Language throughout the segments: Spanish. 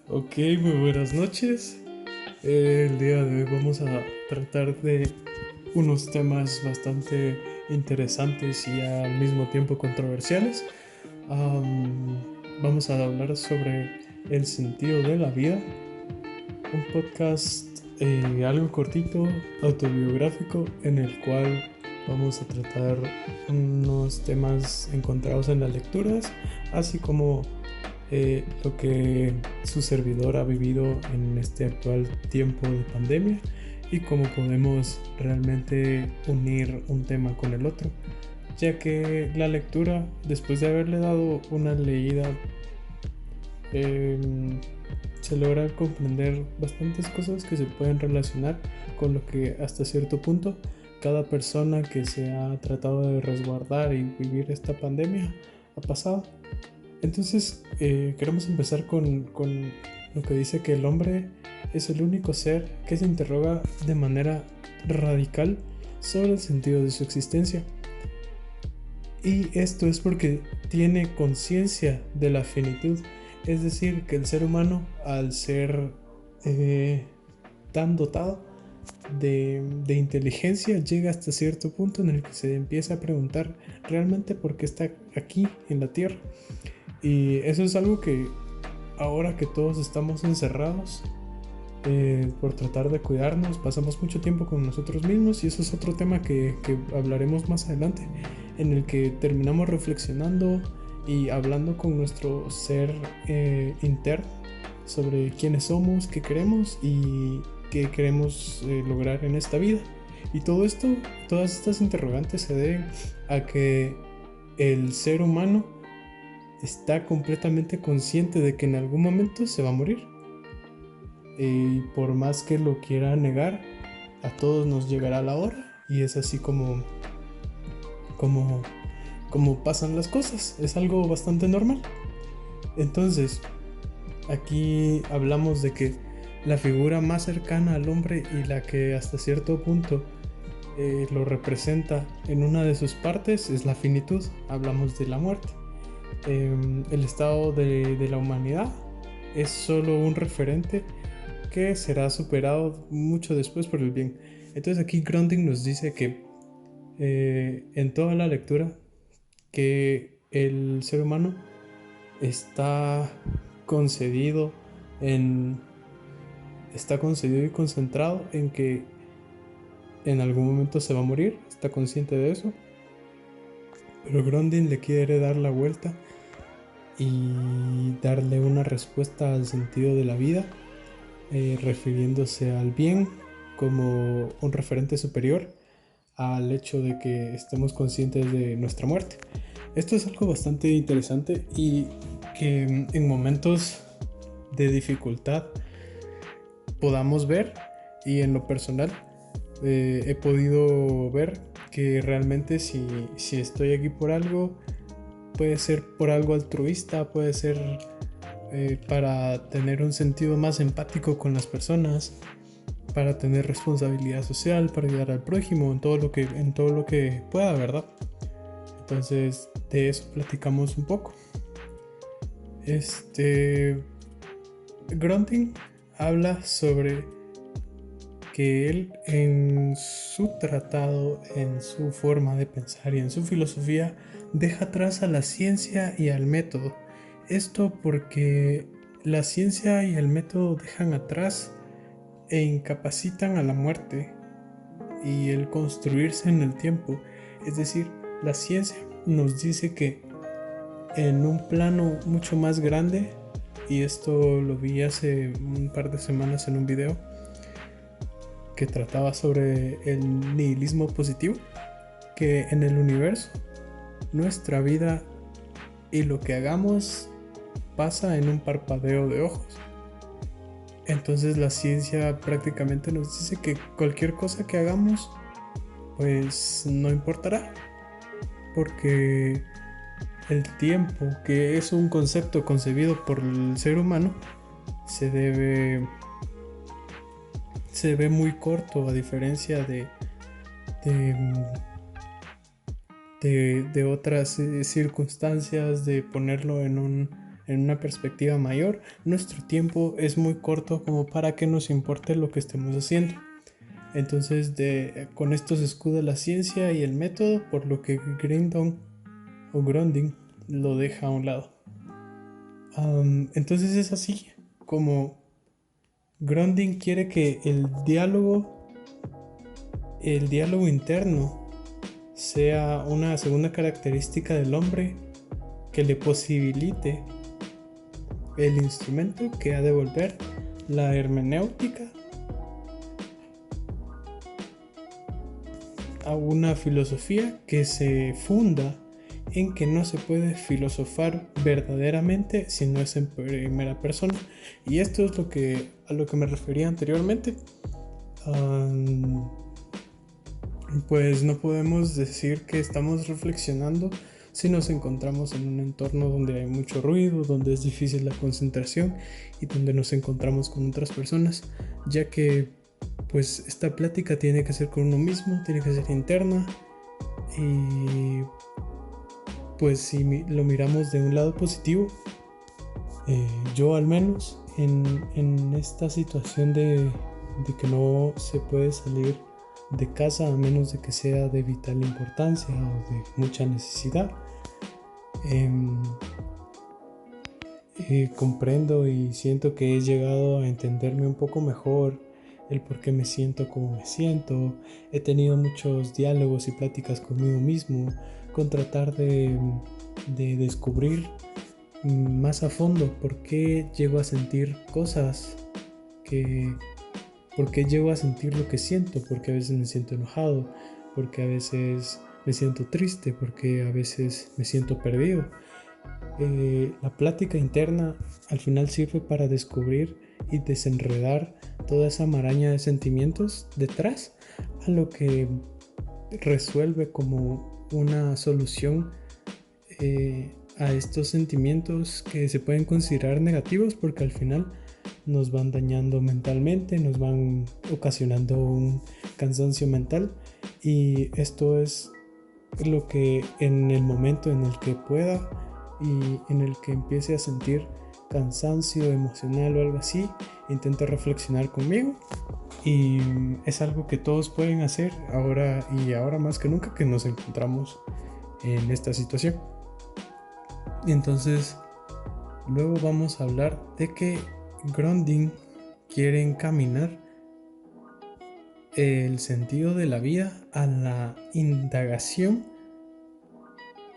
Ok, muy buenas noches. El día de hoy vamos a tratar de unos temas bastante interesantes y al mismo tiempo controversiales. Am, Vamos a hablar sobre el sentido de la vida, un podcast algo cortito, autobiográfico, en el cual vamos a tratar unos temas encontrados en las lecturas, así como lo que su servidor ha vivido en este actual tiempo de pandemia y cómo podemos realmente unir un tema con el otro, ya que la lectura, después de haberle dado una leída, eh, se logra comprender bastantes cosas que se pueden relacionar con lo que hasta cierto punto cada persona que se ha tratado de resguardar y vivir esta pandemia ha pasado. Entonces, queremos empezar con lo que dice que el hombre es el único ser que se interroga de manera radical sobre el sentido de su existencia. Y esto es porque tiene conciencia de la finitud, es decir, que el ser humano, al ser eh, tan dotado de inteligencia, llega hasta cierto punto en el que se empieza a preguntar realmente por qué está aquí en la Tierra. Y eso es algo que ahora que todos estamos encerrados, por tratar de cuidarnos, pasamos mucho tiempo con nosotros mismos y eso es otro tema que hablaremos más adelante, en el que terminamos reflexionando y hablando con nuestro ser interno sobre quiénes somos, qué queremos y qué queremos lograr en esta vida. Y todo esto, todas estas interrogantes se deben a que el ser humano está completamente consciente de que en algún momento se va a morir. Y por más que lo quiera negar, a todos nos llegará la hora. Y es así como, como pasan las cosas. Es algo bastante normal. Entonces, aquí hablamos de que la figura más cercana al hombre y la que hasta cierto punto lo representa en una de sus partes es la finitud. Hablamos de la muerte. El estado de la humanidad es solo un referente que será superado mucho después por el bien. Entonces aquí Grunding nos dice que en toda la lectura que el ser humano está concedido en está concedido y concentrado en que en algún momento se va a morir, está consciente de eso, pero Grunding le quiere dar la vuelta y darle una respuesta al sentido de la vida, refiriéndose al bien como un referente superior al hecho de que estemos conscientes de nuestra muerte. Esto es algo bastante interesante y que en momentos de dificultad podamos ver, y en lo personal he podido ver que realmente si estoy aquí por algo, puede ser por algo altruista, puede ser para tener un sentido más empático con las personas, para tener responsabilidad social, para ayudar al prójimo en todo lo que pueda, ¿verdad? Entonces, de eso platicamos un poco. Este Grunting habla sobre que él en su tratado, en su forma de pensar y en su filosofía deja atrás a la ciencia y al método. Esto porque la ciencia y el método dejan atrás e incapacitan a la muerte y el construirse en el tiempo. Es decir, la ciencia nos dice que en un plano mucho más grande, y esto lo vi hace un par de semanas en un video que trataba sobre el nihilismo positivo, que en el universo nuestra vida y lo que hagamos pasa en un parpadeo de ojos. Entonces la ciencia prácticamente nos dice que cualquier cosa que hagamos pues no importará, porque el tiempo, que es un concepto concebido por el ser humano, se debe se ve muy corto a diferencia de, de otras circunstancias, de ponerlo en un en una perspectiva mayor, nuestro tiempo es muy corto como para que nos importe lo que estemos haciendo. Entonces con esto se escuda la ciencia y el método, por lo que Grunding lo deja a un lado. Entonces es así como Grunding quiere que el diálogo interno sea una segunda característica del hombre que le posibilite el instrumento que ha de volver la hermenéutica a una filosofía que se funda en que no se puede filosofar verdaderamente si no es en primera persona. Y esto es a lo que me refería anteriormente. Pues no podemos decir que estamos reflexionando si nos encontramos en un entorno donde hay mucho ruido, donde es difícil la concentración y donde nos encontramos con otras personas, ya que pues esta plática tiene que ser con uno mismo, tiene que ser interna. Y pues si lo miramos de un lado positivo, yo al menos en esta situación de que no se puede salir de casa a menos de que sea de vital importancia o de mucha necesidad, comprendo y siento que he llegado a entenderme un poco mejor, el por qué me siento como me siento. He tenido muchos diálogos y pláticas conmigo mismo con tratar de descubrir más a fondo por qué llego a sentir cosas por qué llego a sentir lo que siento, porque a veces me siento enojado, porque a veces me siento triste, porque a veces me siento perdido. La plática interna al final sirve para descubrir y desenredar toda esa maraña de sentimientos detrás a lo que resuelve como una solución a estos sentimientos que se pueden considerar negativos, porque al final nos van dañando mentalmente, nos van ocasionando un cansancio mental, y esto es lo que en el momento en el que pueda y en el que empiece a sentir cansancio emocional o algo así, intento reflexionar conmigo, y es algo que todos pueden hacer ahora, y ahora más que nunca que nos encontramos en esta situación. Entonces luego vamos a hablar de que Grunding quiere encaminar el sentido de la vida a la indagación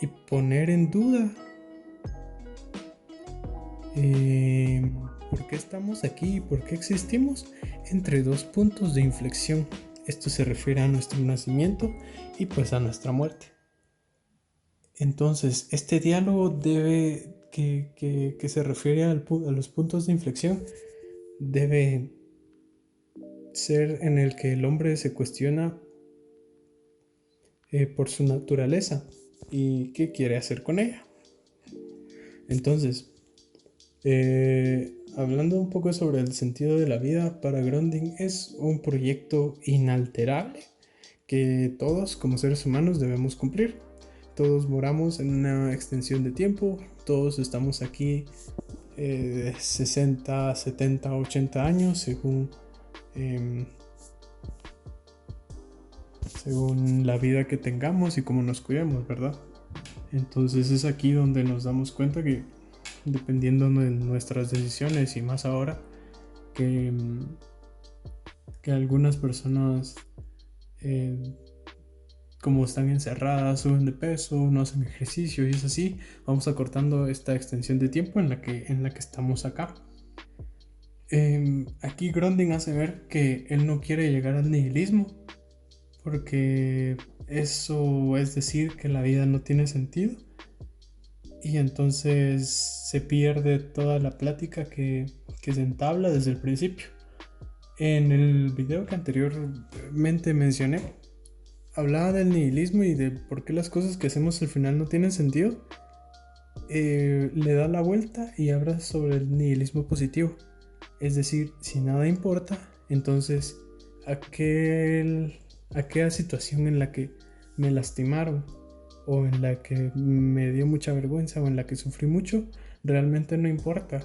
y poner en duda por qué estamos aquí y por qué existimos entre dos puntos de inflexión. Esto se refiere a nuestro nacimiento y pues a nuestra muerte. Entonces, este diálogo que se refiere a los puntos de inflexión debe ser en el que el hombre se cuestiona por su naturaleza y qué quiere hacer con ella. Entonces, hablando un poco sobre el sentido de la vida, para Grunding es un proyecto inalterable que todos como seres humanos debemos cumplir. Todos moramos en una extensión de tiempo, todos estamos aquí 60, 70, 80 años según la vida que tengamos y cómo nos cuidemos, ¿verdad? Entonces es aquí donde nos damos cuenta que dependiendo de nuestras decisiones, y más ahora que algunas personas como están encerradas, suben de peso, no hacen ejercicio y es así, vamos acortando esta extensión de tiempo en la que estamos acá. Aquí Grunding hace ver que él no quiere llegar al nihilismo, porque eso es decir que la vida no tiene sentido, y entonces se pierde toda la plática que se entabla desde el principio. En el video que anteriormente mencioné, hablaba del nihilismo y de por qué las cosas que hacemos al final no tienen sentido. Le da la vuelta y habla sobre el nihilismo positivo. Es decir, si nada importa, entonces aquella situación en la que me lastimaron, o en la que me dio mucha vergüenza, o en la que sufrí mucho, realmente no importa.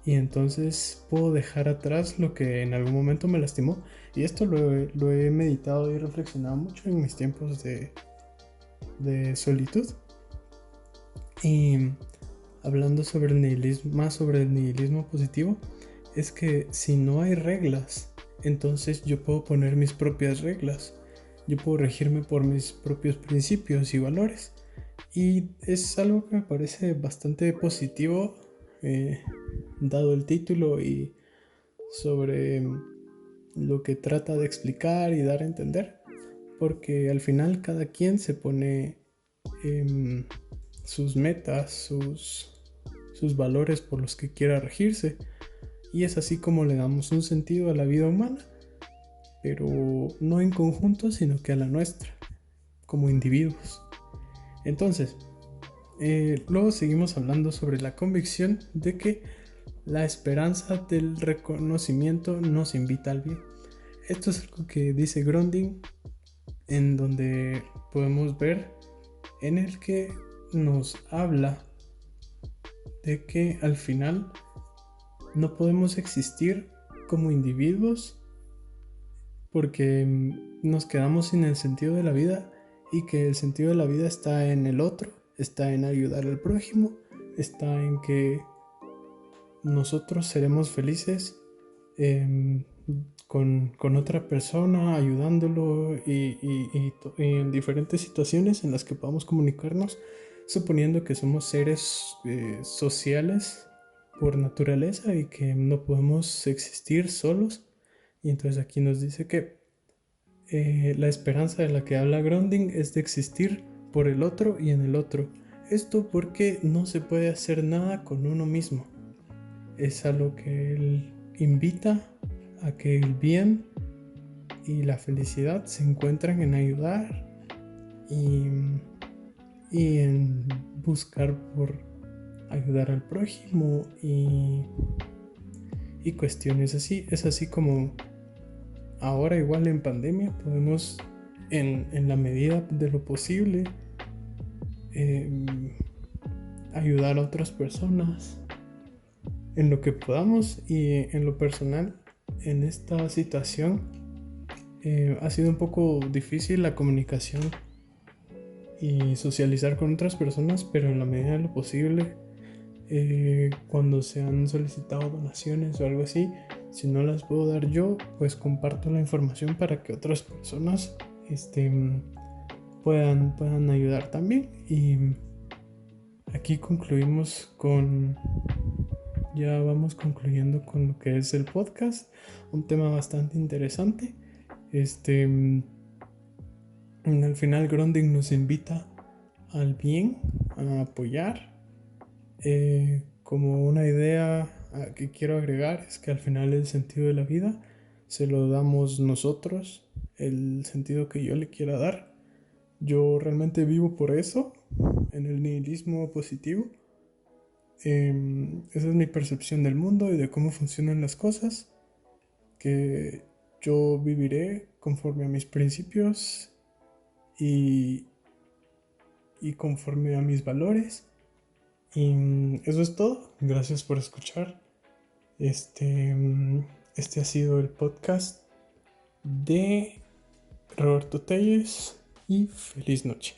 Y entonces puedo dejar atrás lo que en algún momento me lastimó. Y esto lo he meditado y reflexionado mucho en mis tiempos de solitud. Y hablando sobre el nihilismo, más sobre el nihilismo positivo, es que si no hay reglas, entonces yo puedo poner mis propias reglas. Yo puedo regirme por mis propios principios y valores. Y es algo que me parece bastante positivo, dado el título y sobre lo que trata de explicar y dar a entender. Porque al final cada quien se pone sus metas, sus valores por los que quiera regirse. Y es así como le damos un sentido a la vida humana, pero no en conjunto, sino que a la nuestra, como individuos. Entonces, luego seguimos hablando sobre la convicción de que la esperanza del reconocimiento nos invita al bien. Esto es algo que dice Grunding, en donde podemos ver en el que nos habla de que al final no podemos existir como individuos porque nos quedamos sin el sentido de la vida, y que el sentido de la vida está en el otro, está en ayudar al prójimo, está en que nosotros seremos felices con otra persona, ayudándolo y en diferentes situaciones en las que podamos comunicarnos, suponiendo que somos seres sociales por naturaleza y que no podemos existir solos. Y entonces aquí nos dice que la esperanza de la que habla Grounding es de existir por el otro y en el otro. Esto porque no se puede hacer nada con uno mismo. Es a lo que él invita, a que el bien y la felicidad se encuentran en ayudar y en buscar por ayudar al prójimo y cuestiones así. Es así como ahora, igual en pandemia, podemos en la medida de lo posible ayudar a otras personas en lo que podamos. Y en lo personal, en esta situación ha sido un poco difícil la comunicación y socializar con otras personas, pero en la medida de lo posible, cuando se han solicitado donaciones o algo así, si no las puedo dar yo, pues comparto la información para que otras personas puedan ayudar también. Y aquí ya vamos concluyendo con lo que es el podcast, un tema bastante interesante. Al final Grunding nos invita al bien, a apoyar. Como una idea que quiero agregar es que al final el sentido de la vida se lo damos nosotros, el sentido que yo le quiera dar. Yo realmente vivo por eso, en el nihilismo positivo. Esa es mi percepción del mundo y de cómo funcionan las cosas, que yo viviré conforme a mis principios y conforme a mis valores. Y eso es todo. Gracias por escuchar. Este ha sido el podcast de Roberto Telles y feliz noche.